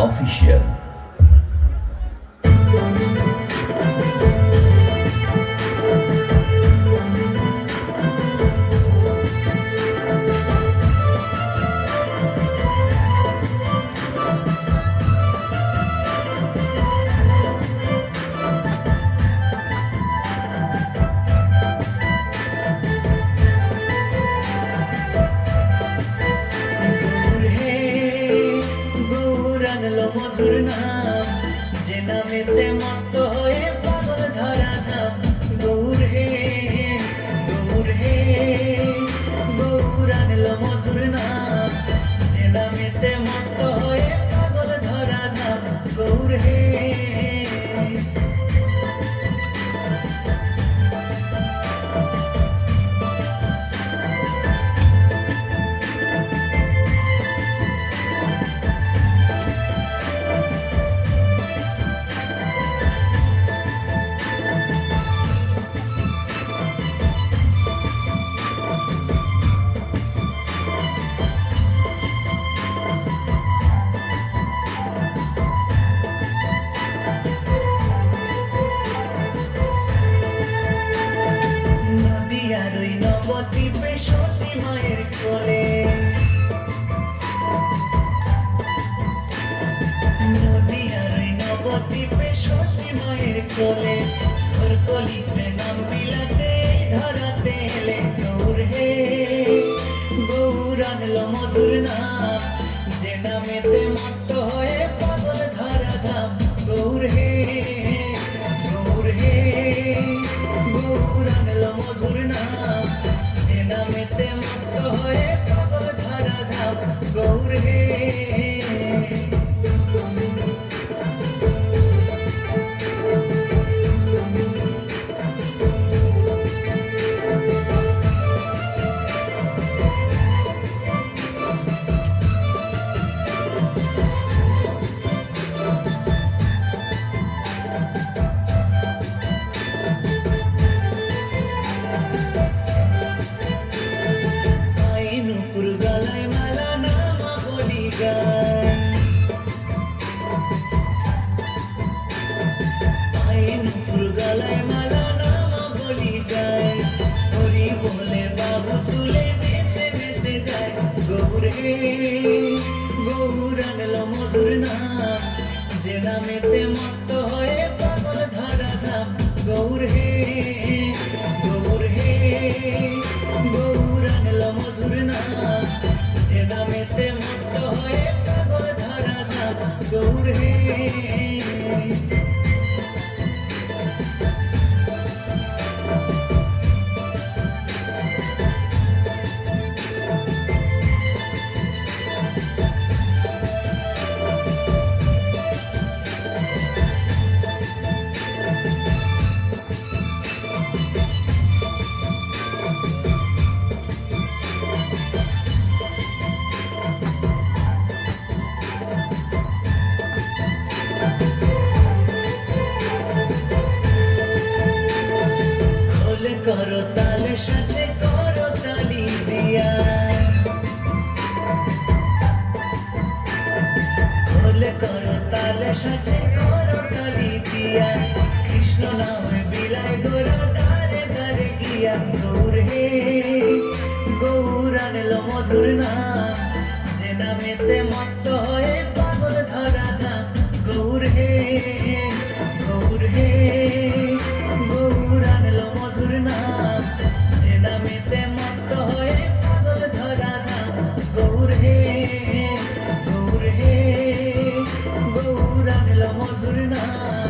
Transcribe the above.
Official. মধুর নাম যে নামেতে মত্ত হয়ে পাগল ধরা ধাম। গৌর হে গৌর আনলো মধুর নাম যে নামেতে মত্ত হয়ে পাগল ধরা ধাম। গৌর হে নদিয়ার ওই নবদ্বীপে সচি মায়ের কোলে, নদিয়ার ওই নবদ্বীপে সচি মায়ের কোলে, তোর কলিতে নাম বিলাতে ধরাতে এলে। গৌর হে গৌর আনলো মধুর নাম যে নামেতে মত্ত হয়ে পাগল ধরা ধাম। গৌর হে গৌর আনলো মধুর নাম যে নামেতে মত্ত হয়ে পাগল ধরা ধাম। গৌর হে গলায় মালা নামা বলি গান, নুপুর গলায় মালা নামা বলি গায়, হরি বলে বাবু তুলে নেচে নেচে যায়। গৌর হে গৌর আনলো মধুর নাম যে নামেতে মত্ত হয়ে পাগল ধরা ধাম। গৌর হে গৌর আনলো মধুর নাম যে নামেতে মত্ত হয়ে পাগল ধরা ধাম। গৌর হে করো তালের সাথে করো তালি দিয়া, খোলে করো তালের সাথে করো তালি দিয়া, কৃষ্ণ নামে বিলাই গোরা দারে দারে গিয়া। গৌর হে গৌর আনলো মধুর নাম যে নামেতে মত্ত হয়ে পাগল ধরা ধাম। গৌর হে গৌর আনলো মধুর নাম যে নামেতে মত্ত হয়ে পাগল ধরা ধাম। গৌর হে গৌর আনলো মধুর নাম।